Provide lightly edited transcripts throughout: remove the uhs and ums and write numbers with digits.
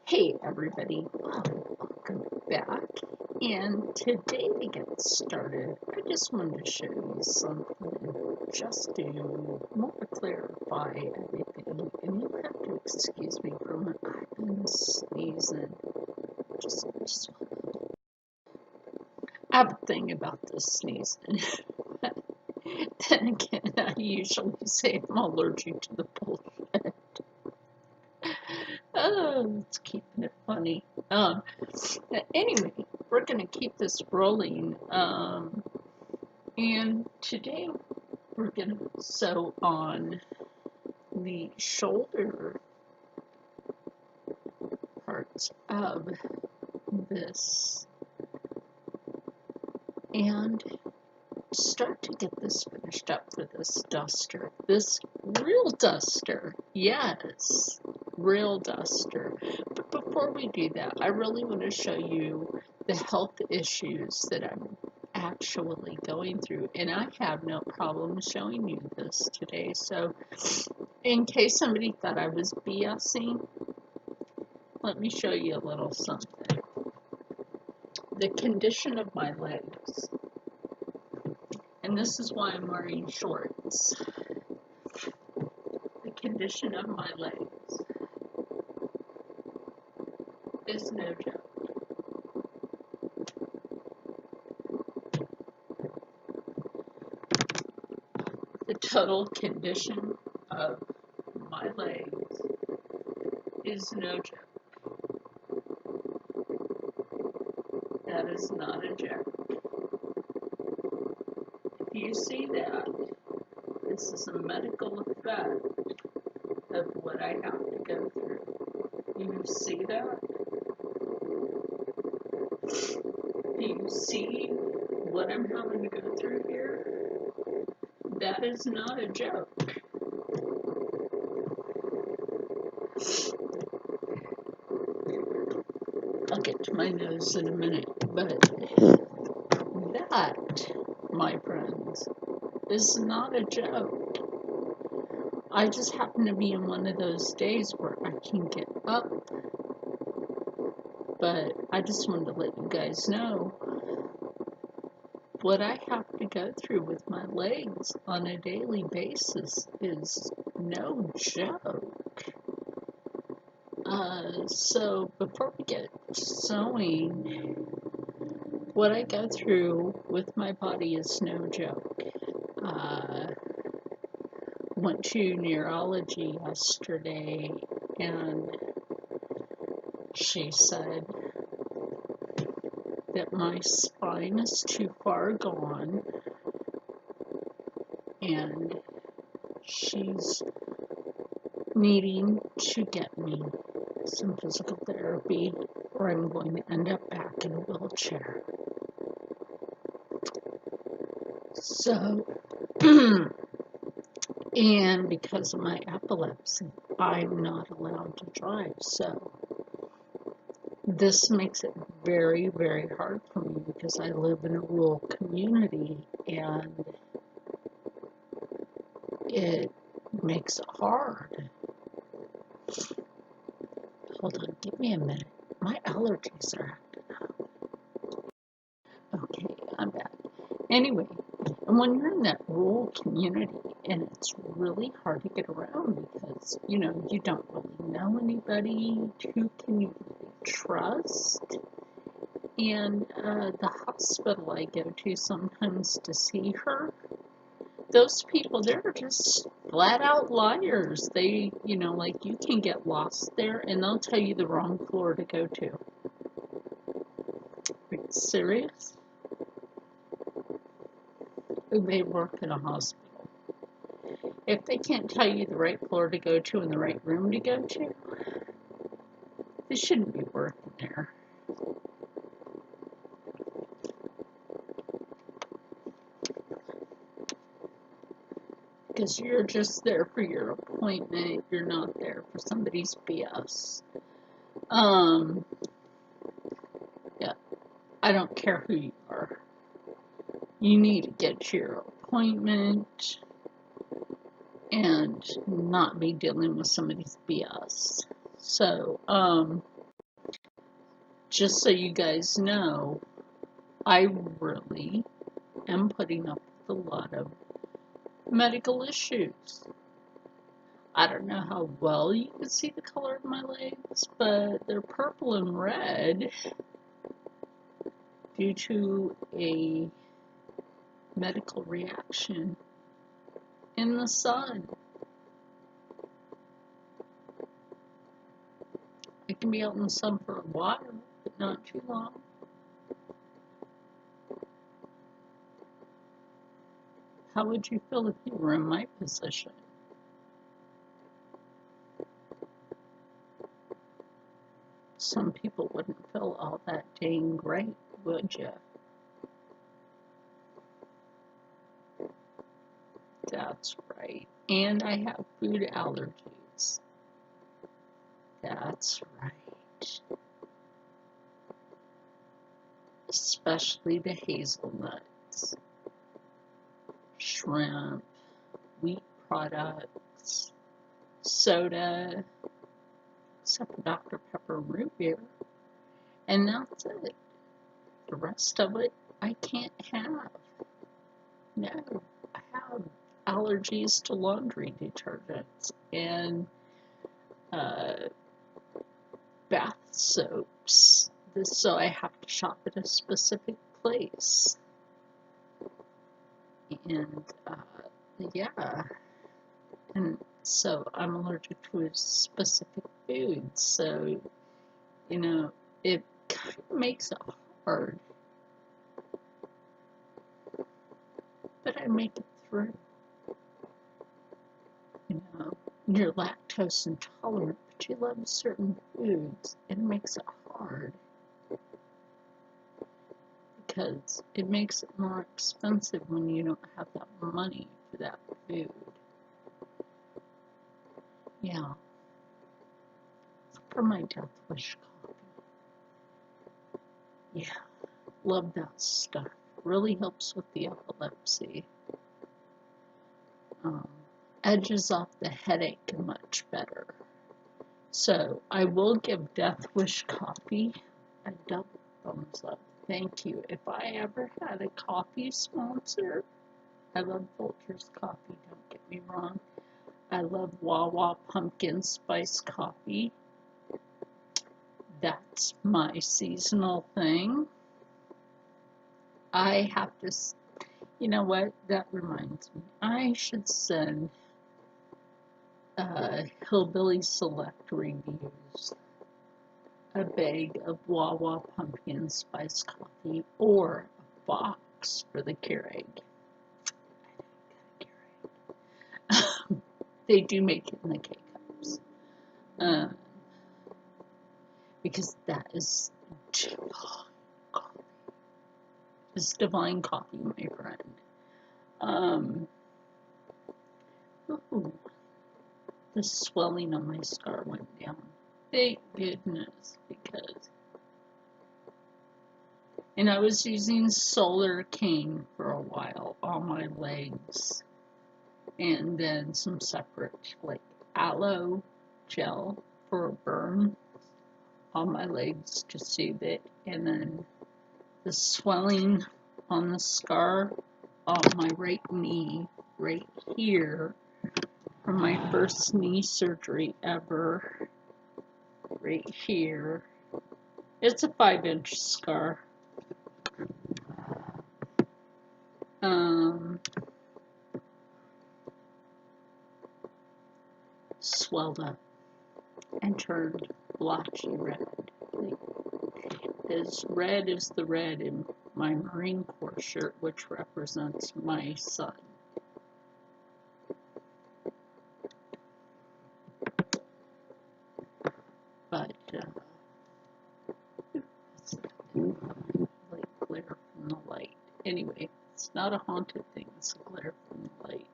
Hey everybody, welcome back. And today to get started, I just wanted to show you something just to more clarify everything. And you have to excuse me for a moment. I've been sneezing. Just I have a thing about this sneezing. Then again, I usually say I'm allergic to the bullshit. Oh, it's keeping it funny. Anyway, we're going to keep this rolling. And today we're going to sew on the shoulder parts of this and start to get this finished up for this duster. This real duster. Yes, real duster. But before we do that, I really want to show you the health issues that I'm actually going through, and I have no problem showing you this today. So in case somebody thought I was BSing, let me show you a little something. The condition of my legs, and this is why I'm wearing shorts. The condition of my legs is no joke. The total condition of my legs is no joke. That is not a joke. If you see that, this is a medical effect of what I have to go through. You see that? Do you see what I'm having to go through here? That is not a joke. I'll get to my nose in a minute, but that, my friends, is not a joke. I just happen to be in one of those days where I can get up, but I just wanted to let you guys know what I have to go through with my legs on a daily basis is no joke. So before we get sewing, what I go through with my body is no joke. Went to neurology yesterday, and she said that my spine is too far gone, and she's needing to get me some physical therapy, or I'm going to end up back in a wheelchair. So, and because of my epilepsy, I'm not allowed to drive. So, this makes it very, very hard for me because I live in a rural community and it makes it hard. Hold on, give me a minute. My allergies are acting up. Okay, I'm back. Anyway, and when you're in that rural community and it's really hard to get around because, you don't really know anybody, who can you really trust? And the hospital I go to sometimes to see her, those people, they're just flat out liars. They, like you can get lost there and they'll tell you the wrong floor to go to. Are you serious? They work in a hospital. If they can't tell you the right floor to go to and the right room to go to, they shouldn't be working there. Because you're just there for your appointment, you're not there for somebody's BS. Yeah, I don't care who you are. You need to get your appointment and not be dealing with somebody's BS. So, just so you guys know, I really am putting up with a lot of medical issues. I don't know how well you can see the color of my legs, but they're purple and red due to a medical reaction in the sun. I can be out in the sun for a while, but not too long. How would you feel if you were in my position? Some people wouldn't feel all that dang great, would you? That's right. And I have food allergies. That's right. Especially the hazelnuts, shrimp, wheat products, soda, except for Dr. Pepper root beer. And that's it. The rest of it I can't have. No, I have allergies to laundry detergents and bath soaps. So I have to shop at a specific place. And yeah, and so I'm allergic to a specific food. So, you know, it kind of makes it hard. But I make it through. You know, you're lactose intolerant, but you love certain foods. It makes it hard. Because it makes it more expensive when you don't have that money for that food. Yeah. For my Death Wish coffee. Yeah. Love that stuff. Really helps with the epilepsy. Edges off the headache much better. So I will give Death Wish coffee a double thumbs up. Thank you. If I ever had a coffee sponsor, I love Folgers coffee, don't get me wrong. I love Wawa pumpkin spice coffee. That's my seasonal thing. I have to, you know what? That reminds me. I should send Hillbilly Select reviews a bag of Wawa pumpkin spice coffee or a box for the Keurig. They do make it in the K-Cups. Because that is divine coffee. It's divine coffee, my friend. Ooh, the swelling on my scar went down. Thank goodness, because... And I was using Solar King for a while on my legs. And then some separate, like, aloe gel for a burn on my legs to soothe it. And then the swelling on the scar on my right knee, right here, from my first knee surgery ever, right here. It's a 5-inch scar. Swelled up and turned blotchy red. As red as the red in my Marine Corps shirt, which represents my son. But, like glare from the light. Anyway, it's not a haunted thing, it's a glare from the light.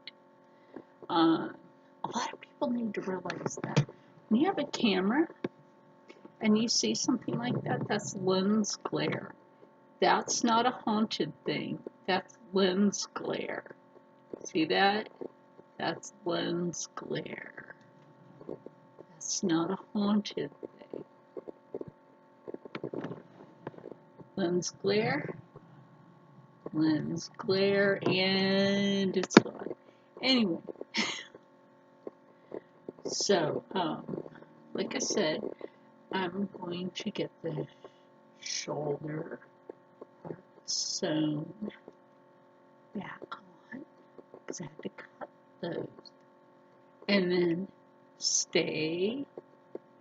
A lot of people need to realize that when you have a camera and you see something like that, that's lens glare. That's not a haunted thing. That's lens glare. See that? That's lens glare. That's not a haunted thing. Lens glare, and it's gone. Anyway, so, like I said, I'm going to get the shoulder part sewn back on because I had to cut those. And then stay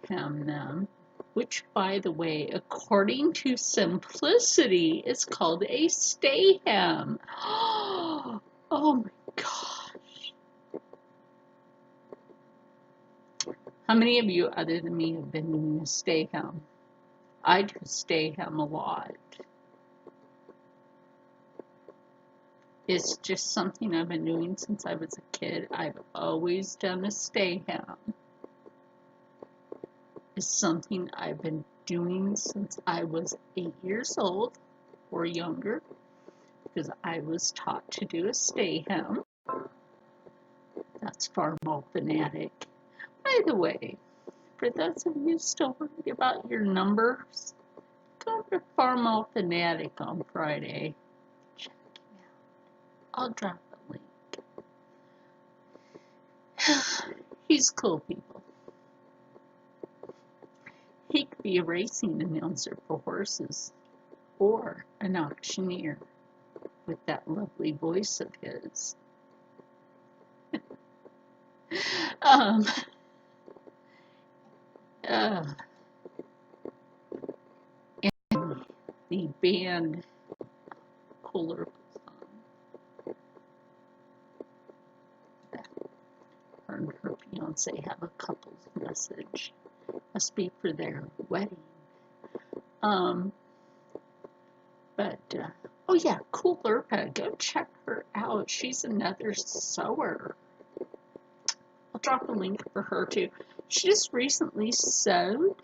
hem them, which, by the way, according to Simplicity, is called a stay hem. Oh my gosh. How many of you other than me have been doing a stay hem? I do stay hem a lot. It's just something I've been doing since I was a kid. I've always done a stay hem. It's something I've been doing since I was 8 years old or younger, because I was taught to do a stay hem. That's Farmall Fanatic. By the way, for those of you still worried about your numbers, go to Farmall Fanatic on Friday. Check him out. I'll drop a link. He's cool, people. He could be a racing announcer for horses or an auctioneer with that lovely voice of his. And the band coolirpa song. Her and her fiance have a couple's message. Must be for their wedding. Oh yeah, coolirpa. Go check her out. She's another sewer. I'll drop a link for her too. She just recently sewed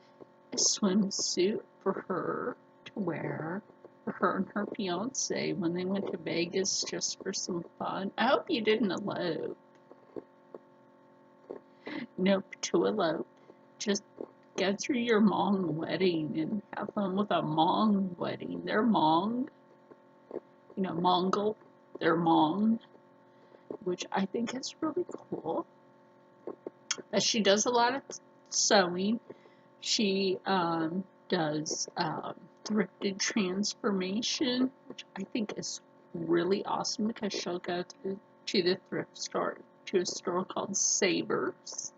a swimsuit for her to wear for her and her fiance when they went to Vegas just for some fun. I hope you didn't elope. Nope, to elope. Just go through your Hmong wedding and have fun with a Hmong wedding. They're Hmong. You know, Mongol. They're Hmong, which I think is really cool. She does a lot of sewing. She does thrifted transformation, which I think is really awesome because she'll go to the thrift store, to a store called Savers.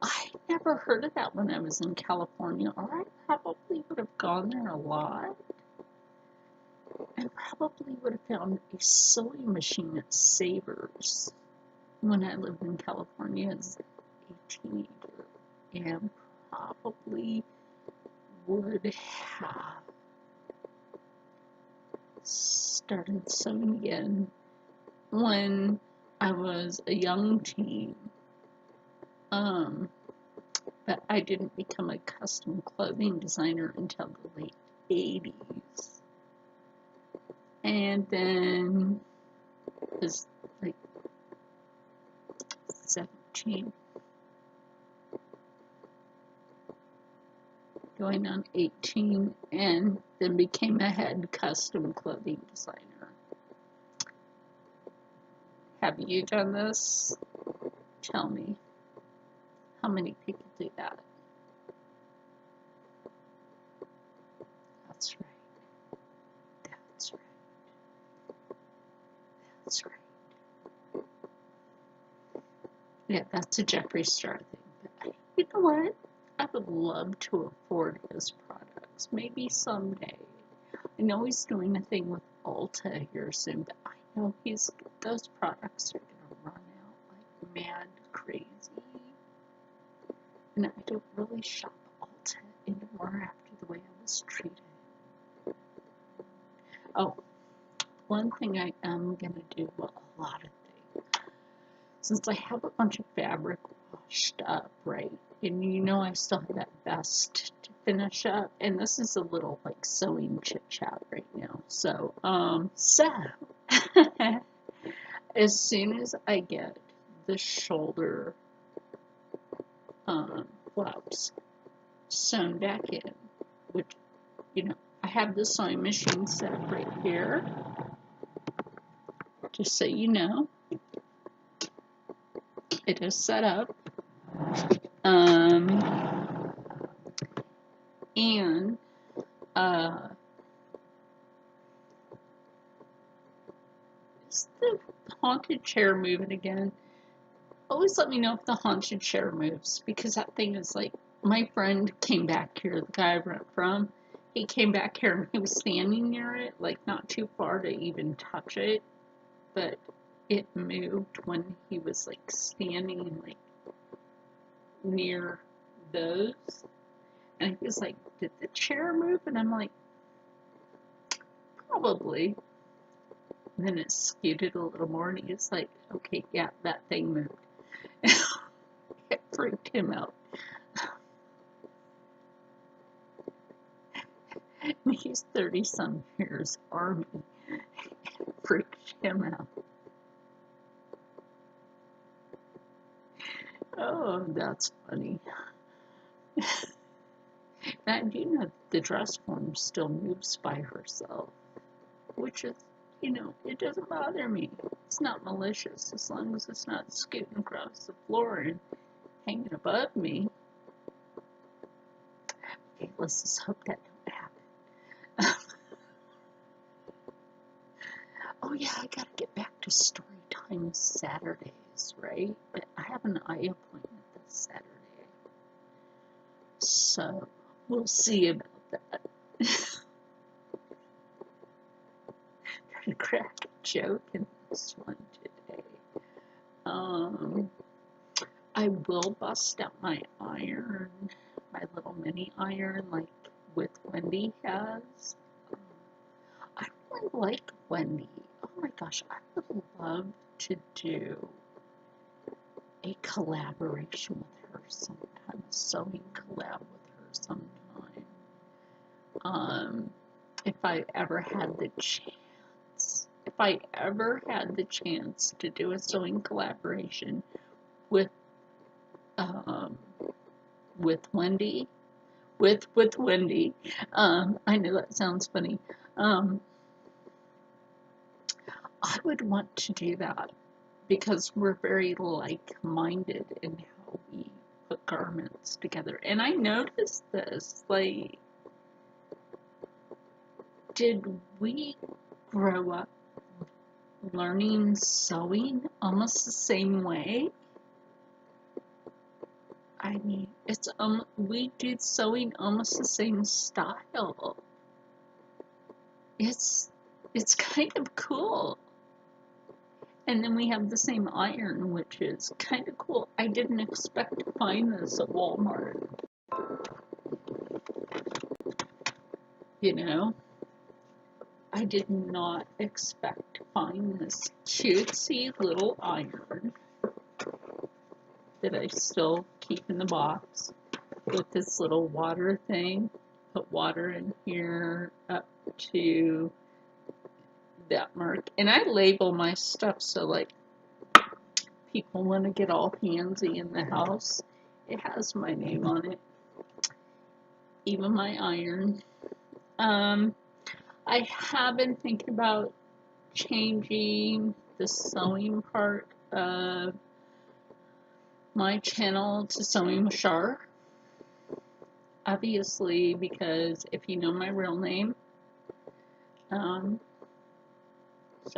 I never heard of that when I was in California, or I probably would have gone there a lot. I probably would have found a sewing machine at Savers when I lived in California as a teenager, and probably would have started sewing again when I was a young teen. But I didn't become a custom clothing designer until the late 80s. And then I was like 17, going on 18, and then became a head custom clothing designer. Have you done this? Tell me. How many people do that? That's right. That's right. That's right. Yeah, that's a Jeffree Star thing. But you know what? I would love to afford his products. Maybe someday. I know he's doing a thing with Ulta here soon, but I know those products are going to run out like mad crazy. And I don't really shop Ulta anymore after the way I was treated. Oh, one thing I am going to do, well, a lot of things. Since I have a bunch of fabric washed up, right? And you know I still have that vest to finish up. And this is a little like sewing chit chat right now. So, as soon as I get the shoulder flaps sewn back in, which, you know, I have the sewing machine set right here, just so you know. It is set up. And is the haunted chair moving again? Always let me know if the haunted chair moves, because that thing is like, my friend came back here, the guy I rent from, he came back here and he was standing near it, like not too far to even touch it, but it moved when he was like standing like near those, and he was like, did the chair move? And I'm like, probably. And then it scooted a little more, and he was like, okay, yeah, that thing moved. It freaked him out. And he's 30-some years Army. It freaked him out. Oh, that's funny. Now, I do know that the dress form still moves by herself, which is, you know, it doesn't bother me. It's not malicious as long as it's not scooting across the floor and hanging above me. Okay, let's just hope that don't happen. Oh yeah, I gotta get back to story time Saturdays, right? But I have an eye appointment this Saturday, so we'll see about that. Trying to crack a joke in this one today. I will bust out my iron, my little mini iron, like with Wendy has. I really like Wendy. Oh my gosh, I would love to do a collaboration with her sometime, a sewing collab with her sometime. If I ever had the chance. If I ever had the chance to do a sewing collaboration with Wendy, with Wendy, I know that sounds funny. I would want to do that because we're very like-minded in how we put garments together. And I noticed this, like, did we grow up learning sewing almost the same way? I mean, it's we do sewing almost the same style. It's kind of cool. And then we have the same iron, which is kind of cool. I didn't expect to find this at Walmart. You know, I did not expect to find this cutesy little iron that I still keep in the box with this little water thing. Put water in here up to that mark. And I label my stuff so, like, people want to get all handsy in the house. It has my name on it. Even my iron. I have been thinking about changing the sewing part of my channel to Sewing with Shar. Obviously, because if you know my real name, so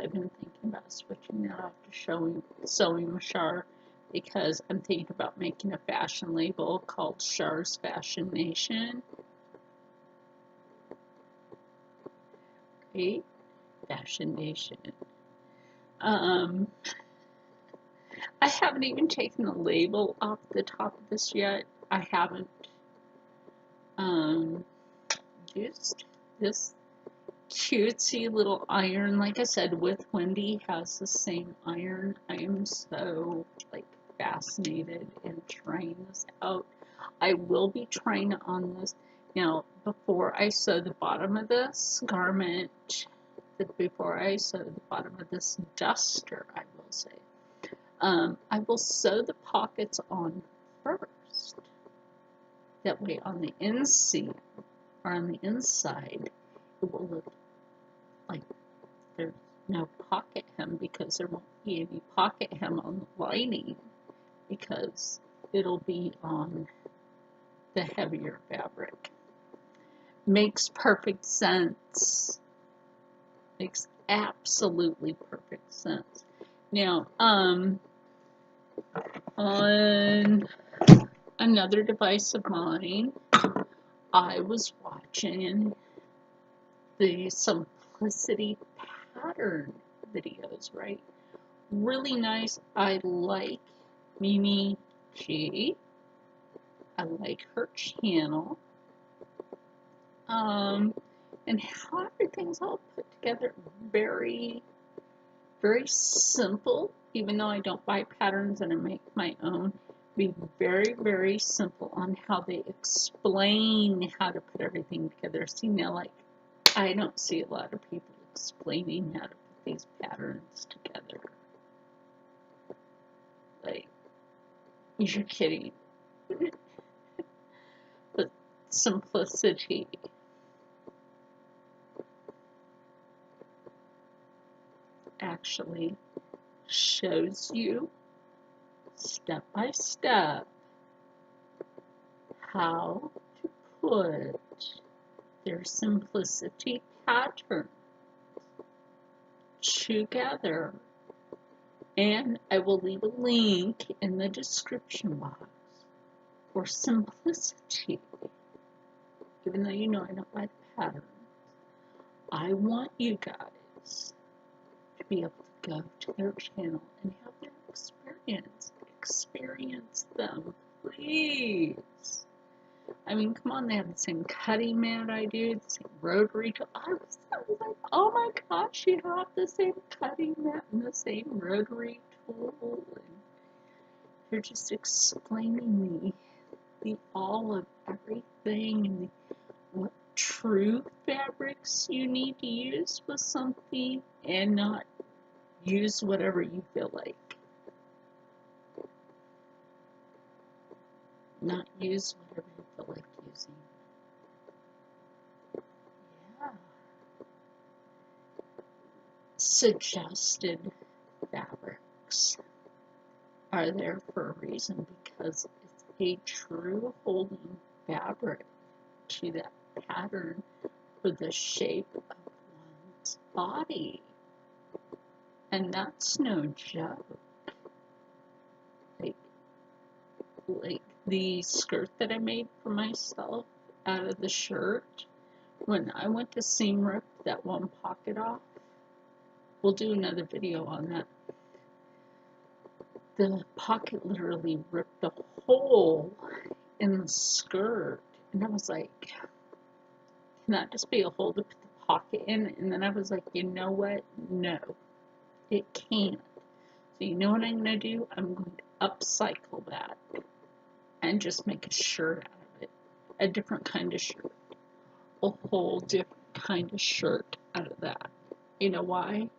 I've been thinking about switching that off to Sewing with Shar, because I'm thinking about making a fashion label called Shar's Fashion Nation. Right? Fashion Nation. I haven't even taken the label off the top of this yet. I haven't used this cutesy little iron. Like I said, with Wendy has the same iron. I am so like fascinated in trying this out. I will be trying on this now before I sew the bottom of this garment. Before I sew the bottom of this duster, I will say, I will sew the pockets on first. That way on the inseam or on the inside, it will look like there's no pocket hem, because there won't be any pocket hem on the lining, because it'll be on the heavier fabric. Makes perfect sense. Makes absolutely perfect sense. Now, on another device of mine, I was watching the Simplicity pattern videos, right? Really nice. I like Mimi G. I like her channel. And how everything's all put together, very, very simple. Even though I don't buy patterns and I make my own, be very, very simple on how they explain how to put everything together. See, now, like, I don't see a lot of people explaining how to put these patterns together. Like, you're kidding. But Simplicity actually shows you step by step how to put their Simplicity pattern together. And I will leave a link in the description box for Simplicity. Even though you know I don't like patterns, I want you guys to be able to go to their channel and have their experience them, please. I mean, come on, they have the same cutting mat I do, the same rotary tool. I was like, oh my gosh, you have the same cutting mat and the same rotary tool. And they're just explaining the all of everything and what true fabrics you need to use with something, and not use whatever you feel like. Not use whatever you feel like using. Yeah. Suggested fabrics are there for a reason, because it's a true holding fabric to that pattern for the shape of one's body. And that's no joke. Like the skirt that I made for myself out of the shirt, when I went to seam rip that one pocket off, we'll do another video on that. The pocket literally ripped a hole in the skirt, and I was like, can that just be a hole to put the pocket in? And then I was like, you know what? No, it can't. So you know what I'm going to do? I'm going to upcycle that and just make a shirt out of it. A different kind of shirt. A whole different kind of shirt out of that. You know why?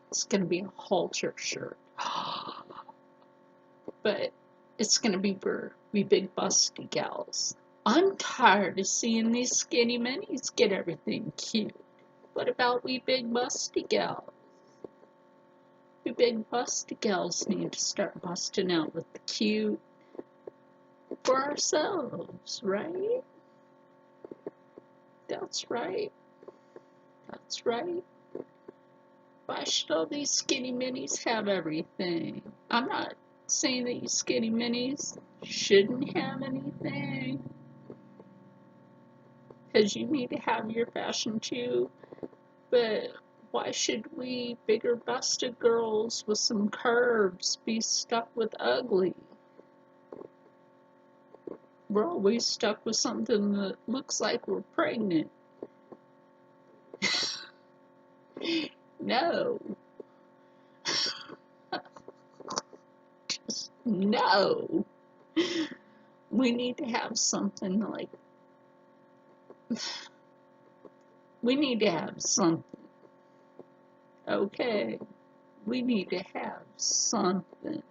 It's going to be a halter shirt. But it's going to be for we big busty gals. I'm tired of seeing these skinny minis get everything cute. What about we big busty gals? We big busty gals need to start busting out with the cute for ourselves, right? That's right. That's right. Why should all these skinny minis have everything? I'm not saying that you skinny minis shouldn't have anything, because you need to have your fashion too, but why should we bigger busted girls with some curves be stuck with ugly? We're always stuck with something that looks like we're pregnant. No. Just no. We need to have something like, we need to have something. Okay. We need to have something.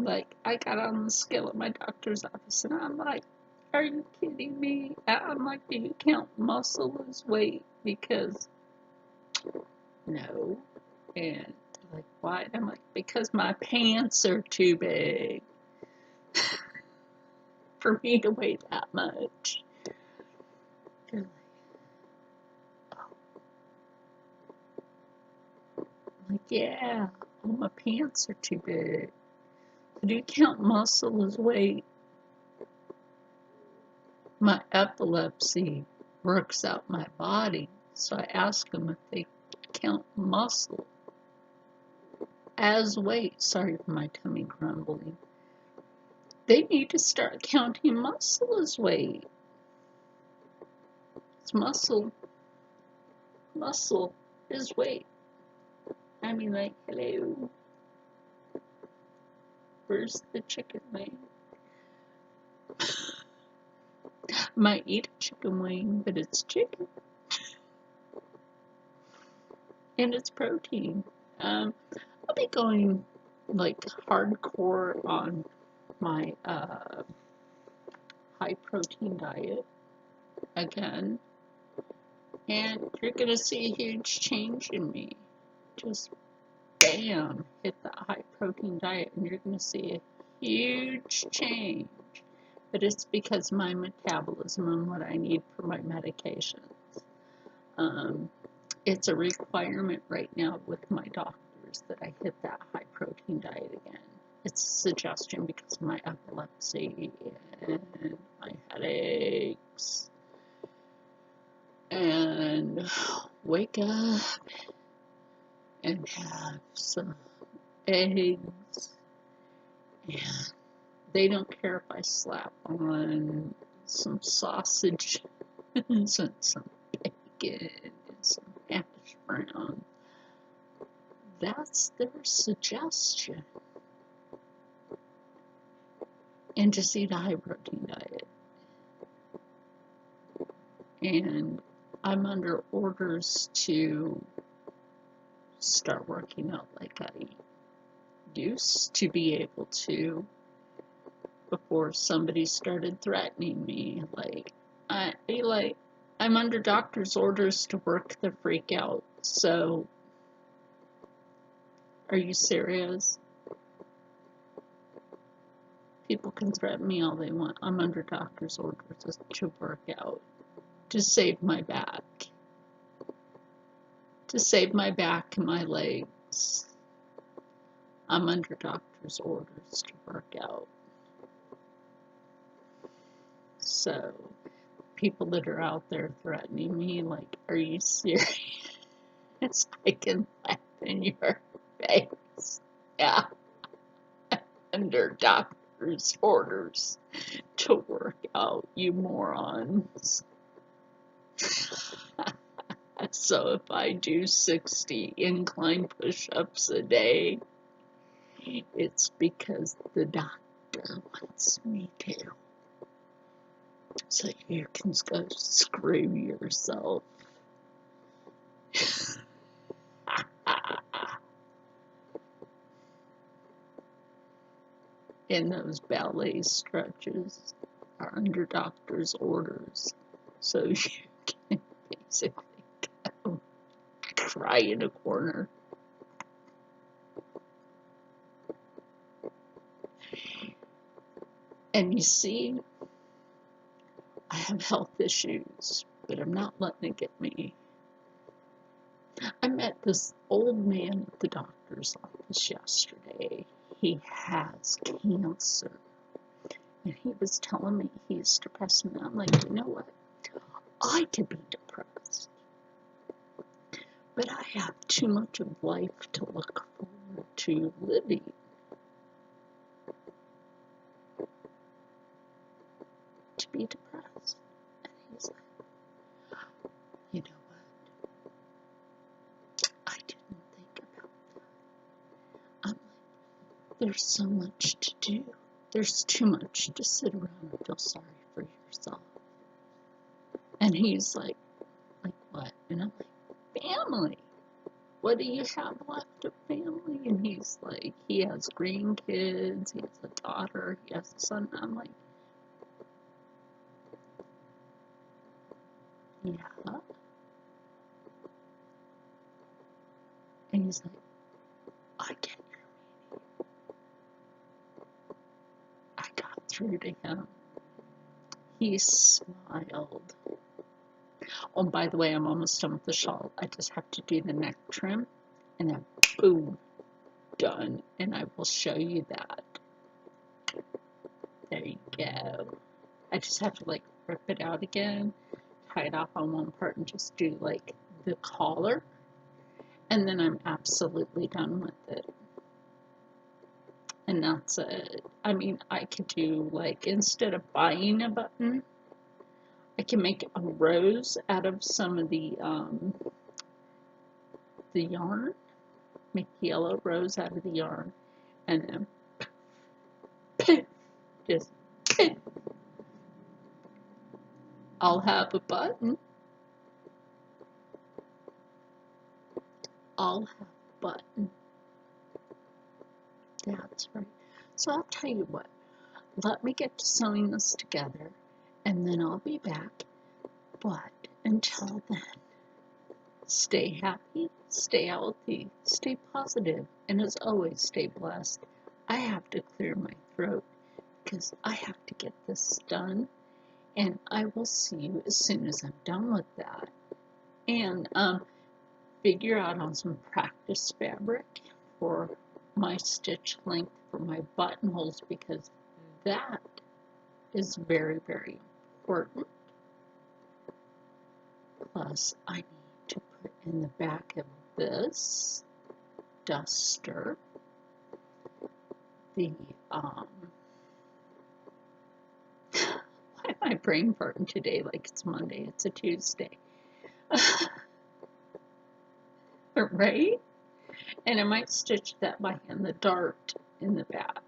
Like, I got on the scale at my doctor's office, and I'm like, are you kidding me? I'm like, do you count muscle as weight? Because, no. And like, why? I'm like, because my pants are too big for me to weigh that much. They're like, yeah, well, my pants are too big. Do you count muscle as weight? My epilepsy works out my body, so I ask them if they count muscle as weight. Sorry for my tummy grumbling. They need to start counting muscle as weight. It's muscle is weight. I mean, like, hello, where's the chicken wing? Might eat a chicken wing, but it's chicken. And it's protein. I'll be going like hardcore on my high protein diet again, and you're gonna see a huge change in me. Just bam, hit that high protein diet, and you're gonna see a huge change. But it's because my metabolism and what I need for my medications. It's a requirement right now with my doctors that I hit that high protein diet again. It's a suggestion because of my epilepsy and my headaches. And wake up and have some eggs. And they don't care if I slap on some sausage and some bacon and some hash brown. That's their suggestion. And just eat a high protein diet. And I'm under orders to start working out like I used to be able to before somebody started threatening me. I'm under doctor's orders to work the freak out. So, are you serious? People can threaten me all they want. I'm under doctor's orders to work out. To save my back. To save my back and my legs. I'm under doctor's orders to work out. So, people that are out there threatening me, like, are you serious? I can laugh in your face. Yeah. Under doctor's orders to work out, you morons. So if I do 60 incline push-ups a day, it's because the doctor wants me to. So you can go screw yourself. And those ballet stretches are under doctor's orders. So you can basically go cry in a corner. And you see, I have health issues, but I'm not letting it get me. I met this old man at the doctor's office yesterday. He has cancer. And he was telling me he's depressed. And I'm like, you know what? I could be depressed. But I have too much of life to look forward to living. To be depressed. And he's like, you know what? I didn't think about that. I'm like, there's so much to do. There's too much to sit around and feel sorry for yourself. And he's like what? And I'm like, family. what do you have left of family? And he's like, he has grandkids, he has a daughter, he has a son. I'm like, yeah. And he's like, I get your meaning. I got through to him. He smiled. Oh, by the way, I'm almost done with the shawl. I just have to do the neck trim, and then boom, done. And I will show you that. There you go. I just have to like rip it out again, tie it off on one part, and just do like the collar, and then I'm absolutely done with it. And that's it. I mean, I could do like, instead of buying a button, I can make a rose out of some of the yarn, make yellow rose out of the yarn, and then just I'll have a button. I'll have a button. That's right. So I'll tell you what, let me get to sewing this together, and then I'll be back. But until then, stay happy, stay healthy, stay positive, and as always, stay blessed. I have to clear my throat because I have to get this done, and I will see you as soon as I'm done with that. And figure out on some practice fabric for my stitch length for my buttonholes, because that is very, very important. Plus, I need to put in the back of this duster the why am I brain farting today like it's Monday? It's a Tuesday. Right? And I might stitch that by hand, the dart in the back.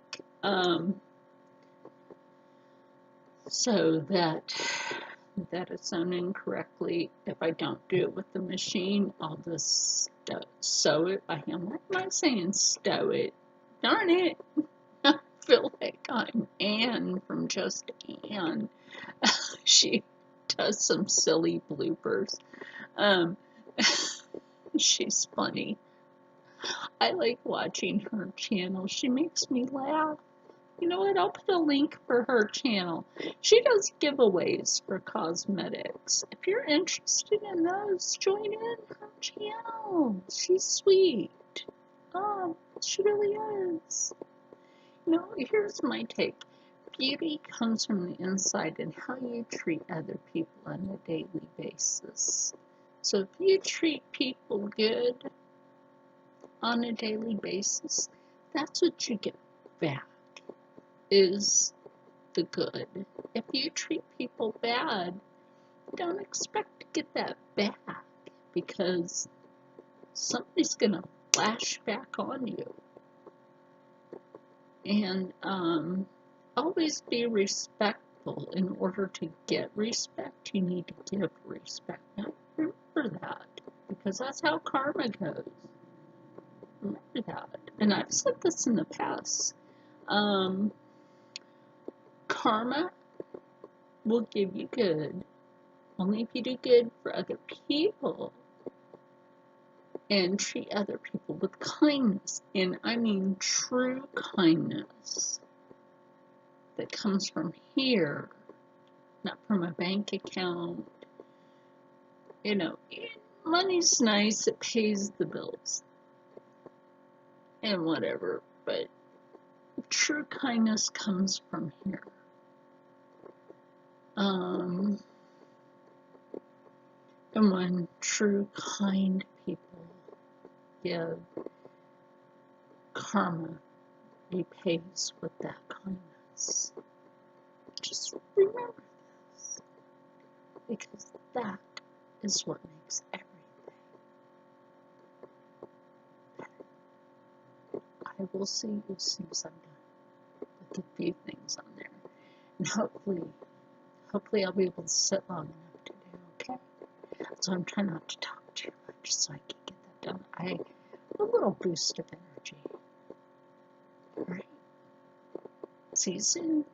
So that is sewn in correctly. If I don't do it with the machine, I'll just sew it by hand. Why am I saying stow it? Darn it! I feel like I'm Anne from Just Anne. She does some silly bloopers. She's funny. I like watching her channel. She makes me laugh. You know what? I'll put a link for her channel. She does giveaways for cosmetics. If you're interested in those, join in her channel. She's sweet. Oh, she really is. You know, here's my take. Beauty comes from the inside and how you treat other people on a daily basis. So if you treat people good on a daily basis, that's what you get back, is the good. If you treat people bad, don't expect to get that back, because somebody's going to flash back on you. And always be respectful. In order to get respect, you need to give respect. Now, remember that, because that's how karma goes. Remember that. And I've said this in the past. Karma will give you good only if you do good for other people and treat other people with kindness. And I mean true kindness that comes from here, not from a bank account. You know, money's nice, it pays the bills and whatever, but true kindness comes from here. And when true, kind people give, karma repays with that kindness. Just remember this, because that is what makes everything better. I will see you as soon as I'm done with a few things on there. And hopefully I'll be able to sit long enough today, okay? So I'm trying not to talk too much so I can get that a little boost of energy. All right. See you soon.